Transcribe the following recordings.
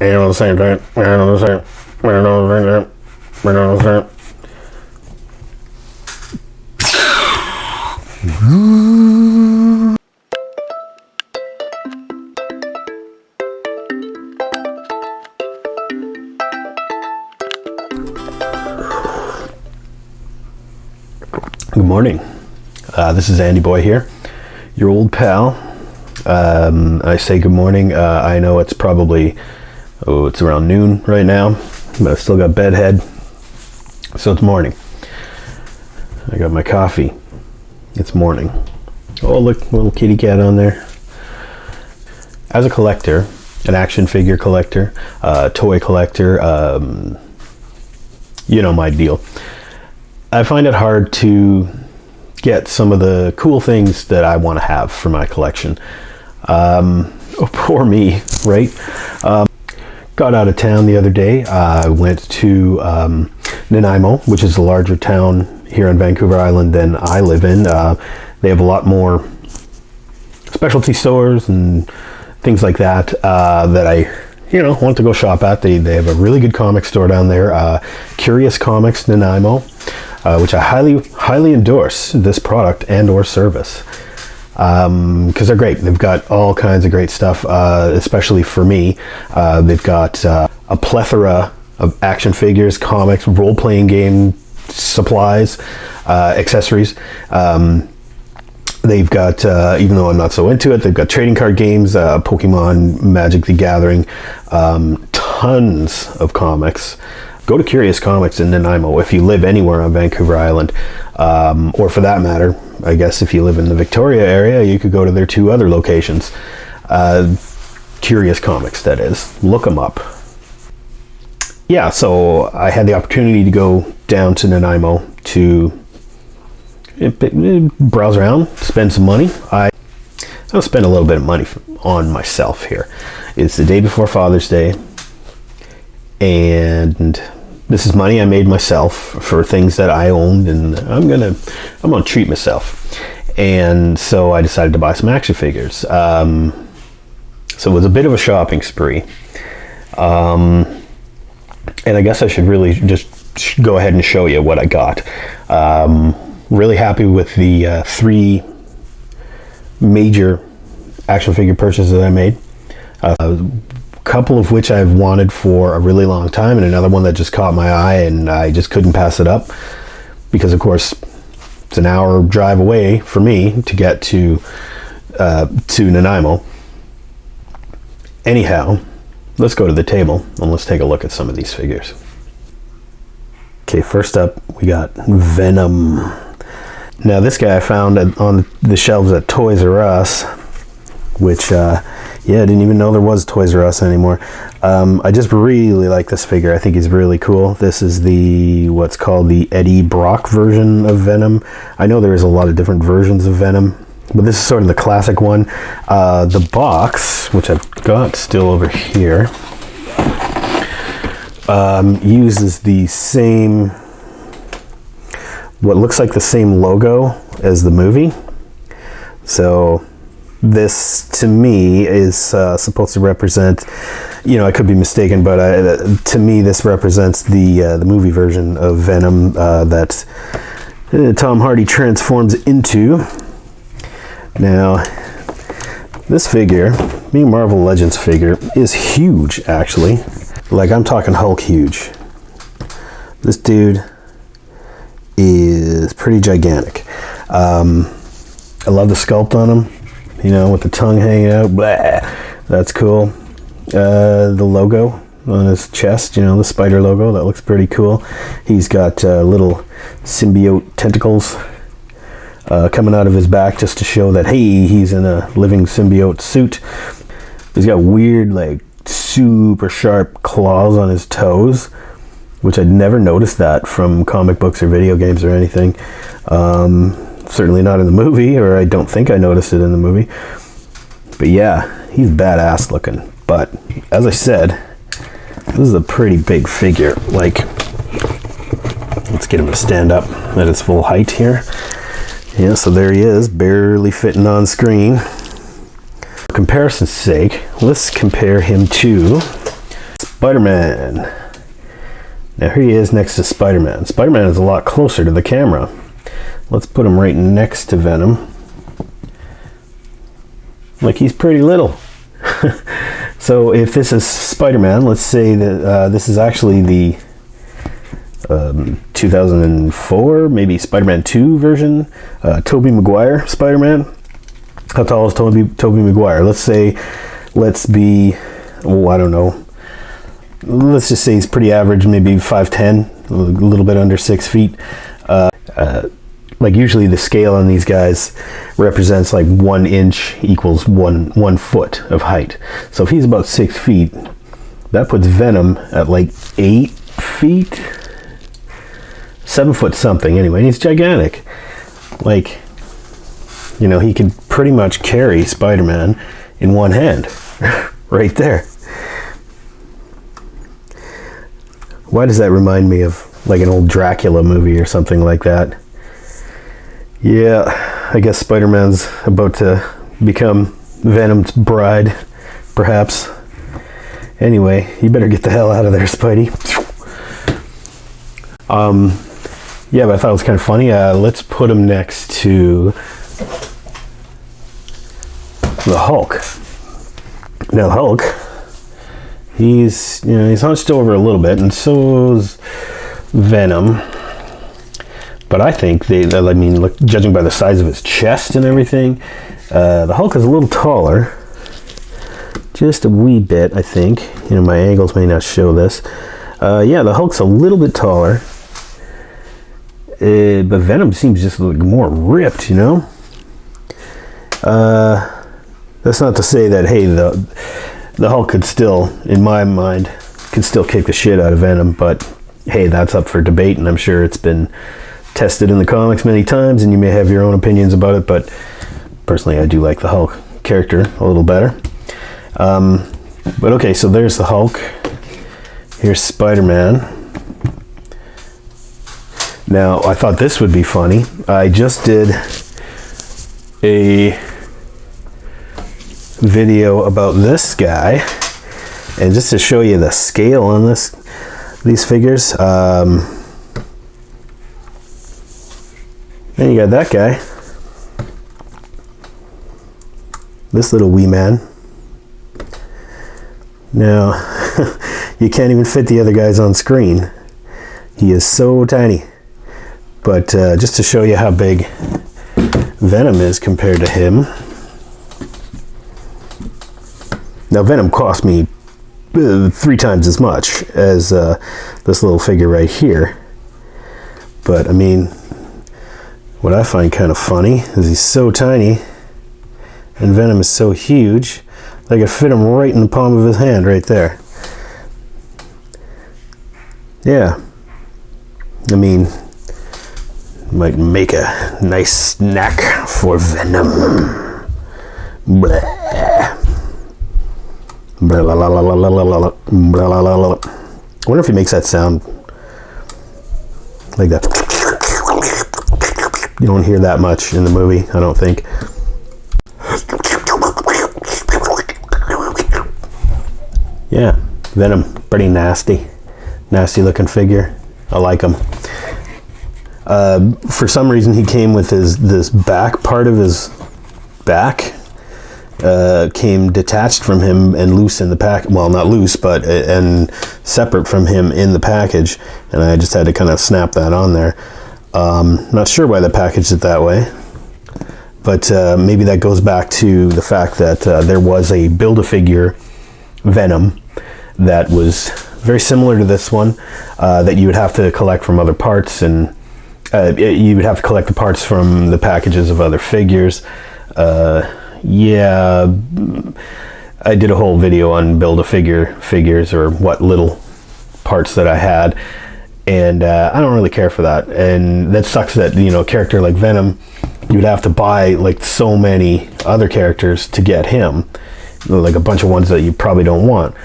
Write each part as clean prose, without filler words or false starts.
Ain't on the same thing. Ain't on the same. Ain't on the same. Ain't on the same. Good morning. This is Andy Boy here, your old pal. I say good morning. I know it's probably, it's around noon right now, but I've still got bedhead, so it's morning. I got my coffee. It's morning. Oh, look, little kitty cat on there. As a collector, an action figure collector, toy collector, you know my deal. I find it hard to get some of the cool things that I want to have for my collection. Oh, poor me, right? Got out of town the other day. I went to Nanaimo, which is a larger town here on Vancouver Island than I live in. They have a lot more specialty stores and things like that that I want to go shop at. They have a really good comic store down there, Curious Comics Nanaimo, which I highly endorse this product and or service because they're great. They've got all kinds of great stuff, especially for me. They've got a plethora of action figures, comics, role-playing game supplies, accessories. They've got, even though I'm not so into it, they've got trading card games, Pokemon, Magic the Gathering, tons of comics. Go to Curious Comics in Nanaimo if you live anywhere on Vancouver Island, or for that matter, I guess if you live in the Victoria area, you could go to their two other locations. Curious Comics, that is. Look them up. Yeah, so I had the opportunity to go down to Nanaimo to browse around, spend some money. I'll spend a little bit of money on myself here. It's the day before Father's Day, and this is money I made myself for things that I owned, and I'm gonna treat myself. And so I decided to buy some action figures. So it was a bit of a shopping spree. And I guess I should really just go ahead and show you what I got. Really happy with the three major action figure purchases I made. A couple of which I've wanted for a really long time, and another one that just caught my eye and I just couldn't pass it up because, of course, it's an hour drive away for me to get to Nanaimo. Anyhow, let's go to the table and let's take a look at some of these figures. Okay, first up we got Venom. Now this guy I found on the shelves at Toys R Us, which I didn't even know there was Toys R Us anymore. I just really like this figure. I think he's really cool. This is what's called the Eddie Brock version of Venom. I know there is a lot of different versions of Venom, but this is sort of the classic one. The box, which I've got still over here, uses the same, what looks like the same logo as the movie. So this, to me, is supposed to represent, I could be mistaken, but to me this represents the movie version of Venom that Tom Hardy transforms into. Now, this figure, being a Marvel Legends figure, is huge, actually. Like, I'm talking Hulk huge. This dude is pretty gigantic. I love the sculpt on him. With the tongue hanging out, blah, that's cool. The logo on his chest, the spider logo, that looks pretty cool. He's got little symbiote tentacles coming out of his back just to show that, hey, he's in a living symbiote suit. He's got weird, like, super sharp claws on his toes, which I'd never noticed that from comic books or video games or anything. Certainly not in the movie, or I don't think I noticed it in the movie. But yeah, he's badass looking. But as I said, this is a pretty big figure. Like, let's get him to stand up at his full height here. Yeah, so there he is, barely fitting on screen. For comparison's sake, let's compare him to Spider-Man. Now here he is next to Spider-Man. Spider-Man is a lot closer to the camera. Let's put him right next to Venom. Like he's pretty little. So if this is Spider-Man, let's say that this is actually the 2004, maybe Spider-Man 2 version, Tobey Maguire Spider-Man. How tall is Tobey Maguire? Let's be, oh, I don't know. Let's just say he's pretty average, maybe 5'10", a little bit under 6 feet. Like usually the scale on these guys represents like 1 inch equals one foot of height. So if he's about 6 feet, that puts Venom at like 8 feet, 7 foot something anyway. And he's gigantic. Like, you know, he could pretty much carry Spider-Man in one hand right there. Why does that remind me of like an old Dracula movie or something like that? Yeah, I guess Spider-Man's about to become Venom's bride, perhaps. Anyway, you better get the hell out of there, Spidey. Yeah, but I thought it was kind of funny. Let's put him next to the Hulk. Now, Hulk, he's hunched over a little bit, and so is Venom. But I think look, judging by the size of his chest and everything, the Hulk is a little taller, just a wee bit, I think. You know, my angles may not show this. Yeah, the Hulk's a little bit taller, but Venom seems just like more ripped, you know. That's not to say that, hey, the Hulk could still, in my mind, could still kick the shit out of Venom, but hey, that's up for debate, and I'm sure it's been tested in the comics many times, and you may have your own opinions about it, but personally I do like the Hulk character a little better. But okay, so there's the Hulk. Here's Spider-Man. Now, I thought this would be funny. I just did a video about this guy, and just to show you the scale on these figures, then you got that guy, this little wee man. Now, you can't even fit the other guys on screen. He is so tiny. But just to show you how big Venom is compared to him. Now, Venom cost me 3 times as much as this little figure right here. But, I mean, what I find kind of funny is he's so tiny and Venom is so huge that I could fit him right in the palm of his hand right there. Yeah. I mean, might make a nice snack for Venom. Blah. Blah, la, la, la, la, la, la, la, blah, la, la, la. I wonder if he makes that sound like that. You don't hear that much in the movie, I don't think. Yeah, Venom, pretty nasty looking figure. I like him. For some reason he came with this back part of his back came detached from him and loose in the pack. Well, not loose, but and separate from him in the package, and I just had to kind of snap that on there. Not sure why they packaged it that way, but maybe that goes back to the fact that there was a Build-A-Figure Venom that was very similar to this one, that you would have to collect from other parts, and you would have to collect the parts from the packages of other figures. Yeah, I did a whole video on Build-A-Figure figures, or what little parts that I had, and I don't really care for that. And that sucks that, you know, a character like Venom, you'd have to buy like so many other characters to get him, like a bunch of ones that you probably don't want.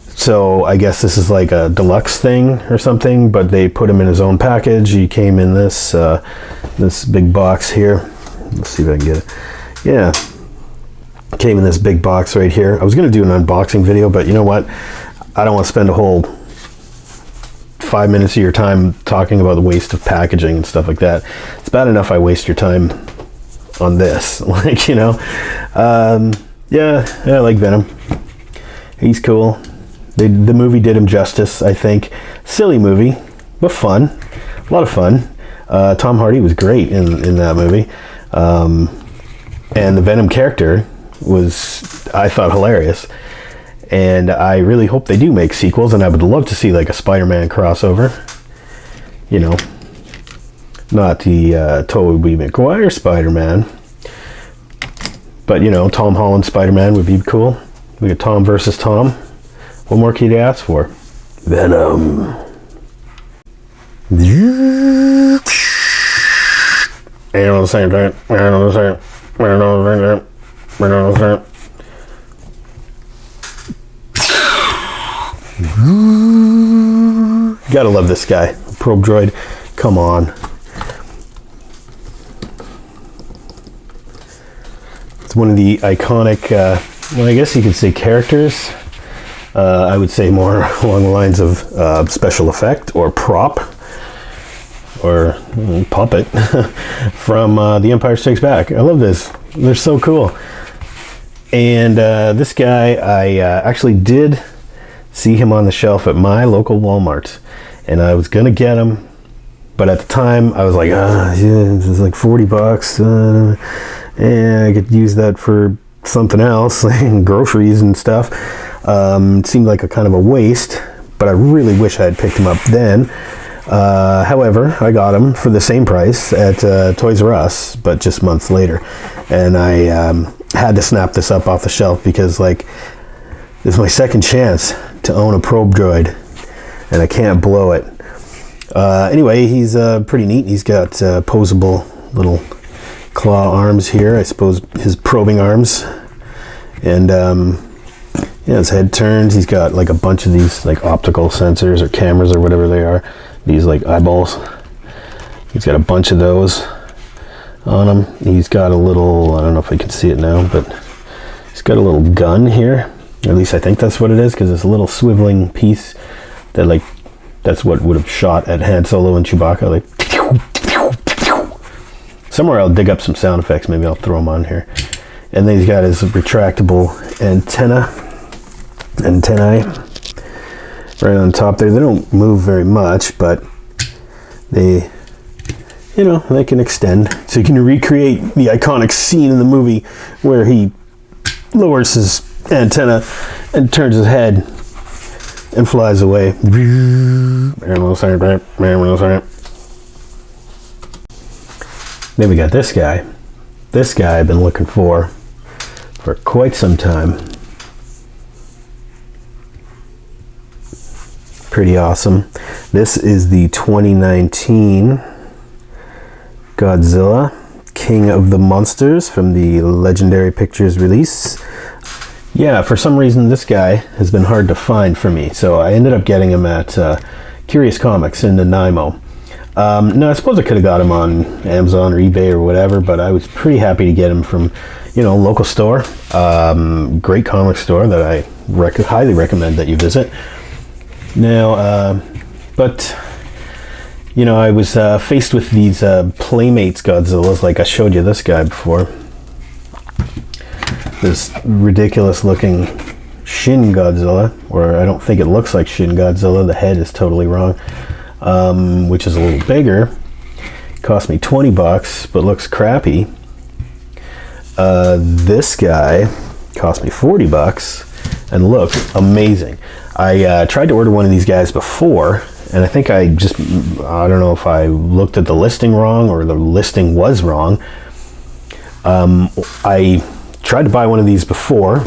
So I guess this is like a deluxe thing or something, but they put him in his own package. He came in this this big box here. Let's see if I can get it. Yeah, came in this big box right here. I was going to do an unboxing video, but you know what? I don't want to spend a whole 5 minutes of your time talking about the waste of packaging and stuff like that. It's bad enough I waste your time on this. Like, you know. Yeah, I like Venom. He's cool. The movie did him justice, I think. Silly movie, but fun. A lot of fun. Tom Hardy was great in that movie. And the Venom character was, I thought, hilarious. And I really hope they do make sequels, and I would love to see like a Spider-Man crossover. You know, not the Tobey Maguire Spider-Man, but you know, Tom Holland Spider-Man would be cool. We got Tom versus Tom. What more can you ask for? Venom. And on the same time, and on the same, and on the same, and on the same. Gotta love this guy. Probe droid. Come on. It's one of the iconic, well, I guess you could say characters. I would say more along the lines of special effect or prop or puppet from The Empire Strikes Back. I love this. They're so cool. And this guy, I actually did see him on the shelf at my local Walmart, and I was gonna get him, but at the time I was like, yeah, this is like $40. And I could use that for something else, like groceries and stuff. It seemed like a kind of a waste, but I really wish I had picked him up then. However, I got him for the same price at Toys R Us, but just months later, and I had to snap this up off the shelf because, like, this is my second chance to own a probe droid, and I can't blow it. Anyway, he's pretty neat. He's got posable little claw arms here, I suppose his probing arms, and yeah, his head turns. He's got like a bunch of these like optical sensors or cameras or whatever they are, these like eyeballs. He's got a bunch of those on him. He's got a little, I don't know if I can see it now, but he's got a little gun here. At least I think that's what it is, because it's a little swiveling piece that, like, that's what would have shot at Han Solo and Chewbacca. Like, somewhere I'll dig up some sound effects. Maybe I'll throw them on here. And then he's got his retractable antennae right on top there. They don't move very much, but they, you know, they can extend. So you can recreate the iconic scene in the movie where he lowers his antenna and turns his head and flies away. Then we got this guy. This guy I've been looking for quite some time. Pretty awesome. This is the 2019 Godzilla, King of the Monsters, from the Legendary Pictures release. Yeah, for some reason this guy has been hard to find for me, so I ended up getting him at Curious Comics in Nanaimo. No, I suppose I could have got him on Amazon or eBay or whatever, but I was pretty happy to get him from, you know, local store. Great comic store that I highly recommend that you visit. Now, but, you know, I was faced with these Playmates Godzillas, like I showed you this guy before. This ridiculous looking Shin Godzilla, or I don't think it looks like Shin Godzilla, the head is totally wrong, which is a little bigger. Cost me $20, but looks crappy. This guy cost me $40 and looks amazing. I tried to order one of these guys before, and I think I don't know if I looked at the listing wrong or the listing was wrong. I tried to buy one of these before.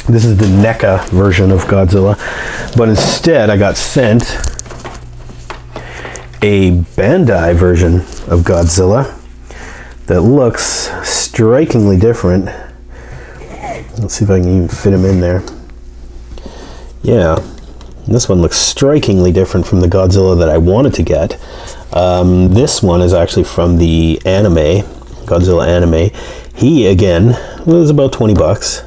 This is the NECA version of Godzilla, but instead I got sent a Bandai version of Godzilla that looks strikingly different. Let's see if I can even fit him in there. Yeah, this one looks strikingly different from the Godzilla that I wanted to get. This one is actually from the anime, Godzilla anime. He, again, was about $20.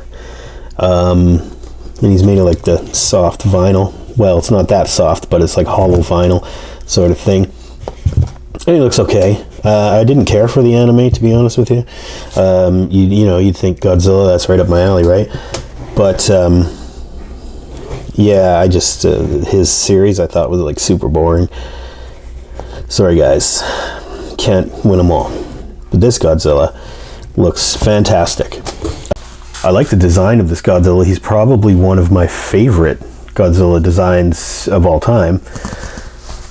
And he's made of like the soft vinyl. Well, it's not that soft, but it's like hollow vinyl sort of thing. And he looks okay. I didn't care for the anime, to be honest with you. You know, you'd think Godzilla, that's right up my alley, right? But yeah, I just his series I thought was like super boring. Sorry guys, can't win them all. But this Godzilla looks fantastic. I like the design of this Godzilla. He's probably one of my favorite Godzilla designs of all time.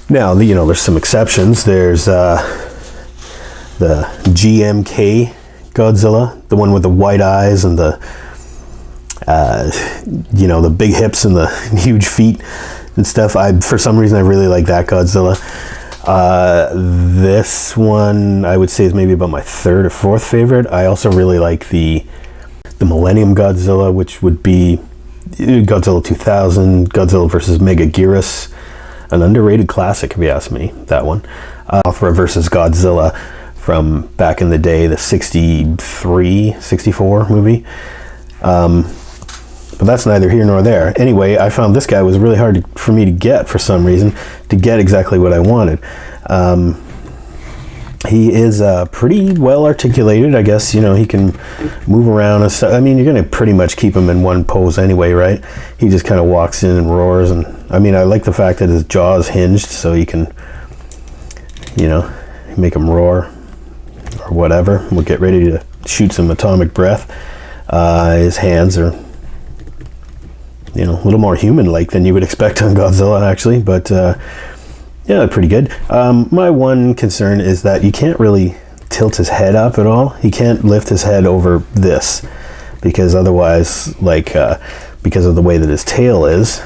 Now, you know, there's some exceptions. There's the GMK Godzilla, the one with the white eyes and the, you know, the big hips and the huge feet and stuff. For some reason, I really like that Godzilla. This one, I would say, is maybe about my third or fourth favorite. I also really like the Millennium Godzilla, which would be Godzilla 2000, Godzilla versus Megaguirus, an underrated classic if you ask me, that one. Mothra versus Godzilla from back in the day, the 63, 64 movie. But that's neither here nor there. Anyway, I found this guy was really hard for me to get for some reason, to get exactly what I wanted. He is pretty well articulated, I guess. You know, he can move around and stuff. I mean, you're going to pretty much keep him in one pose anyway, right? He just kind of walks in and roars. And I mean, I like the fact that his jaw is hinged, so you can, you know, make him roar or whatever. We'll get ready to shoot some atomic breath. His hands are, you know, a little more human-like than you would expect on Godzilla, actually. But yeah, pretty good. My one concern is that you can't really tilt his head up at all. He can't lift his head over this, because otherwise, like, because of the way that his tail is,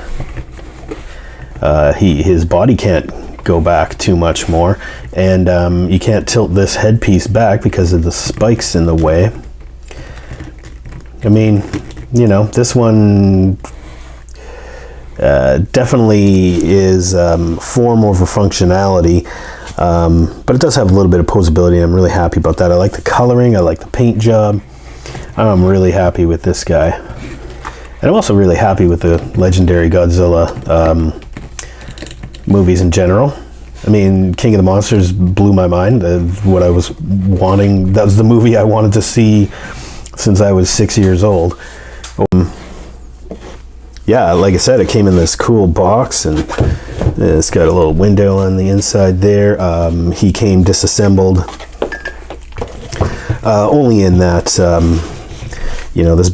his body can't go back too much more, and you can't tilt this headpiece back because of the spikes in the way. I mean, you know, this one definitely is form over functionality, but it does have a little bit of posability, and I'm really happy about that. I like the coloring, I like the paint job. I'm really happy with this guy. And I'm also really happy with the legendary Godzilla movies in general. I mean, King of the Monsters blew my mind. What I was wanting, that was the movie I wanted to see since I was 6 years old. Yeah, like I said, it came in this cool box, and it's got a little window on the inside there. He came disassembled, only in that, you know, this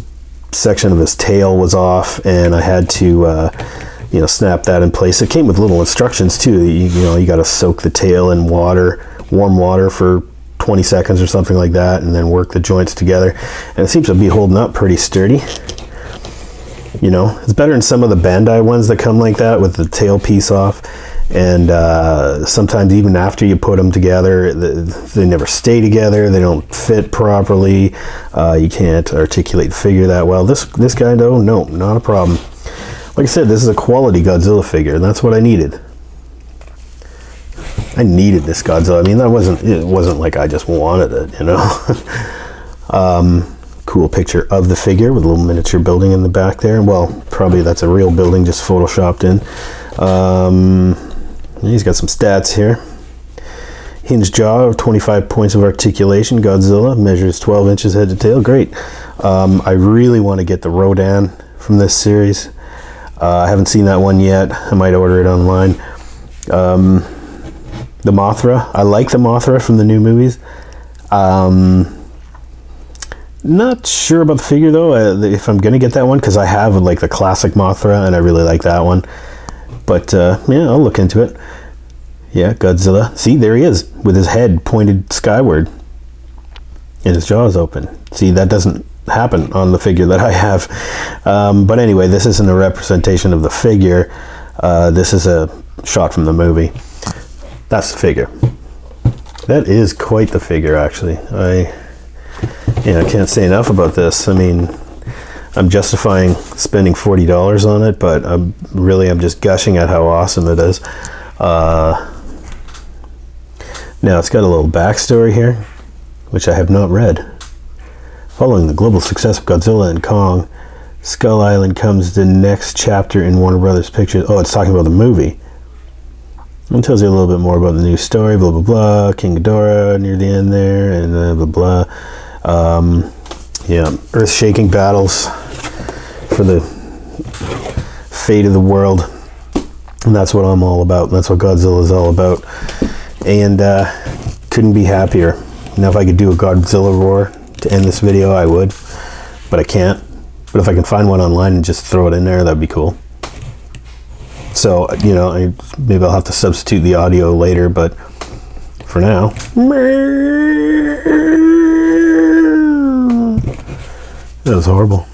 section of his tail was off, and I had to, you know, snap that in place. It came with little instructions too. You know, you got to soak the tail in water, warm water, for 20 seconds or something like that, and then work the joints together. And it seems to be holding up pretty sturdy. You know, it's better than some of the Bandai ones that come like that with the tail piece off, and sometimes even after you put them together, they never stay together, they don't fit properly, you can't articulate the figure that well. This guy though, no, not a problem. Like I said, this is a quality Godzilla figure, and that's what I needed. I needed this Godzilla. I mean, it wasn't like I just wanted it, you know. Cool picture of the figure with a little miniature building in the back there. Well, probably that's a real building just photoshopped in. He's got some stats here. Hinged jaw, 25 points of articulation. Godzilla measures 12 inches head to tail. Great. I really want to get the Rodan from this series. I haven't seen that one yet. I might order it online. The Mothra. I like the Mothra from the new movies. Not sure about the figure though, if I'm gonna get that one, because I have like the classic Mothra and I really like that one. But yeah, I'll look into it. Yeah, Godzilla. See, there he is with his head pointed skyward and his jaws open. See, that doesn't happen on the figure that I have. But anyway, this isn't a representation of the figure. This is a shot from the movie. That's the figure. That is quite the figure, actually. I can't say enough about this. I mean, I'm justifying spending $40 on it, but I'm just gushing at how awesome it is. Now, it's got a little backstory here, which I have not read. Following the global success of Godzilla and Kong, Skull Island comes the next chapter in Warner Brothers Pictures. Oh, it's talking about the movie. It tells you a little bit more about the new story, blah, blah, blah. King Ghidorah near the end there, and blah, blah. Yeah, earth-shaking battles for the fate of the world. And that's what I'm all about. That's what Godzilla is all about. And couldn't be happier. Now, if I could do a Godzilla roar to end this video, I would. But I can't. But if I can find one online and just throw it in there, that'd be cool. So, you know, maybe I'll have to substitute the audio later, but for now, that was horrible.